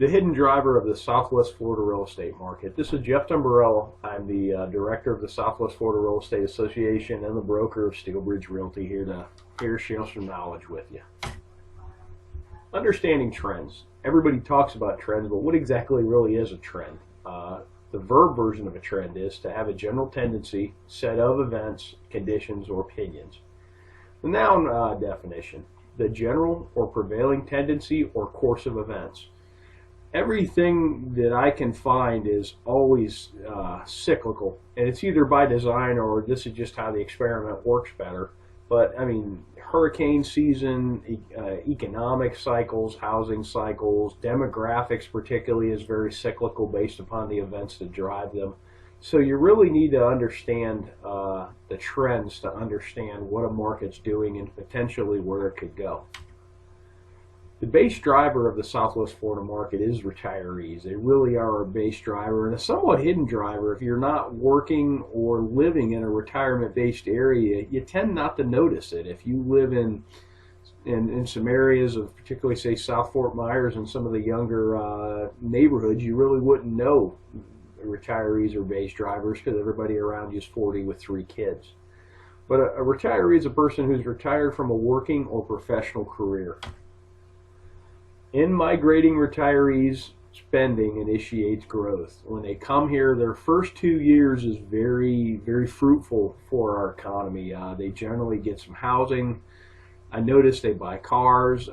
the hidden driver of the Southwest Florida real estate market. This is Jeff Dumbrella. I'm the director of the Southwest Florida Real Estate Association and the broker of Steelbridge Realty, here to share some knowledge with you. Understanding trends. Everybody talks about trends, but what exactly really is a trend? The verb version of a trend is to have a general tendency, set of events, conditions, or opinions. The noun definition: the general or prevailing tendency or course of events. Everything that I can find is always cyclical, and it's either by design or this is just how the experiment works better. But I mean, hurricane season, economic cycles, housing cycles, demographics particularly is very cyclical based upon the events that drive them. So you really need to understand the trends to understand what a market's doing and potentially where it could go. The base driver of the Southwest Florida market is retirees. They really are a base driver and a somewhat hidden driver. If you're not working or living in a retirement-based area, you tend not to notice it. If you live in some areas of particularly, say, South Fort Myers and some of the younger neighborhoods, you really wouldn't know retirees are base drivers because everybody around you is 40 with 3 kids. But a retiree is a person who's retired from a working or professional career. In migrating retirees, spending initiates growth. When they come here, their first 2 years is very, very fruitful for our economy. They generally get some housing. I notice they buy cars,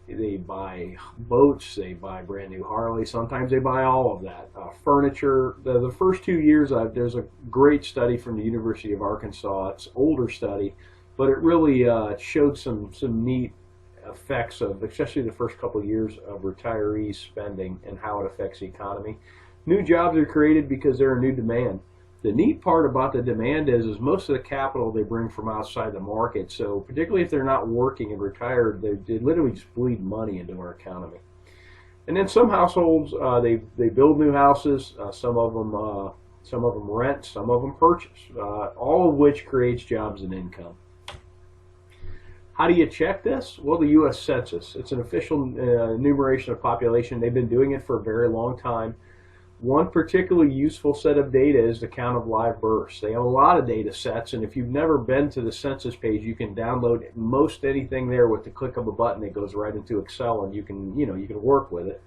they buy boats, they buy brand new Harley. Sometimes they buy all of that. Furniture. The first 2 years, there's a great study from the University of Arkansas. It's an older study, but it really showed some neat effects of, especially the first couple of years of retirees spending and how it affects the economy. New jobs are created because they're a new demand. The neat part about the demand is most of the capital they bring from outside the market. So particularly if they're not working and retired, they literally just bleed money into our economy. And then some households, they build new houses. Some of them rent, some of them purchase. All of which creates jobs and income. How do you check this? Well, the U.S. Census. It's an official enumeration of population. They've been doing it for a very long time. One particularly useful set of data is the count of live births. They have a lot of data sets, and if you've never been to the census page, you can download most anything there with the click of a button. It goes right into Excel, and you can work with it.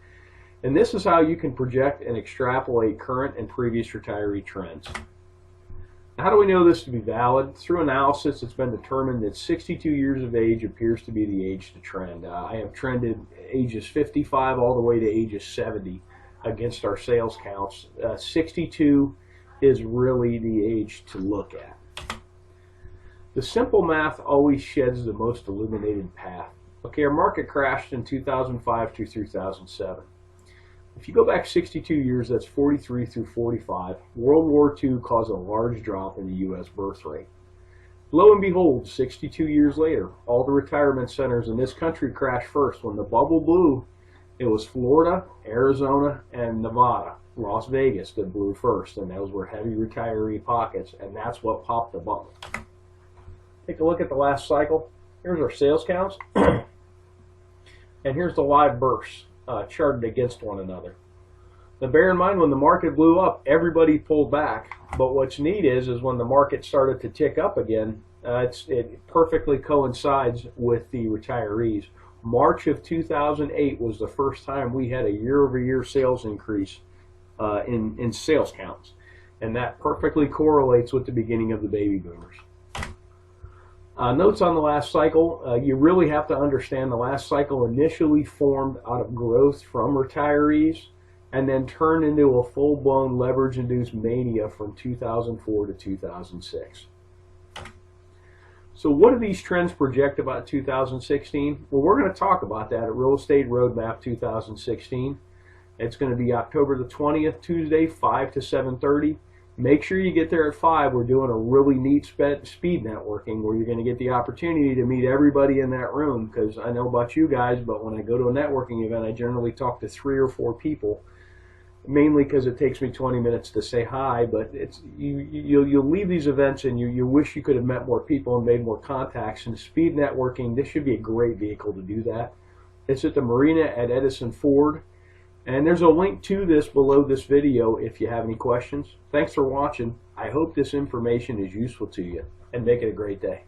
And this is how you can project and extrapolate current and previous retiree trends. How do we know this to be valid? Through analysis, it's been determined that 62 years of age appears to be the age to trend. I have trended ages 55 all the way to ages 70 against our sales counts. 62 is really the age to look at. The simple math always sheds the most illuminated path. Okay, our market crashed in 2005 to 2007. If you go back 62 years, that's 43 through 45, World War II caused a large drop in the U.S. birth rate. Lo and behold, 62 years later, all the retirement centers in this country crashed first. When the bubble blew, it was Florida, Arizona, and Nevada, Las Vegas that blew first, and those were heavy retiree pockets, and that's what popped the bubble. Take a look at the last cycle. Here's our sales counts, and here's the live births. Charted against one another. Now bear in mind, when the market blew up, everybody pulled back. But what's neat is when the market started to tick up again, it perfectly coincides with the retirees. March of 2008 was the first time we had a year-over-year sales increase in sales counts. And that perfectly correlates with the beginning of the baby boomers. Notes on the last cycle, you really have to understand the last cycle initially formed out of growth from retirees and then turned into a full-blown leverage-induced mania from 2004 to 2006. So what do these trends project about 2016? Well, we're going to talk about that at Real Estate Roadmap 2016. It's going to be October the 20th, Tuesday, 5 to 7:30. Make sure you get there at 5. We're doing a really neat speed networking where you're going to get the opportunity to meet everybody in that room, because I know about you guys, but when I go to a networking event, I generally talk to 3 or 4 people, mainly because it takes me 20 minutes to say hi. But you'll leave these events and you wish you could have met more people and made more contacts. And speed networking, this should be a great vehicle to do that. It's at the marina at Edison Ford. And there's a link to this below this video if you have any questions. Thanks for watching. I hope this information is useful to you, and make it a great day.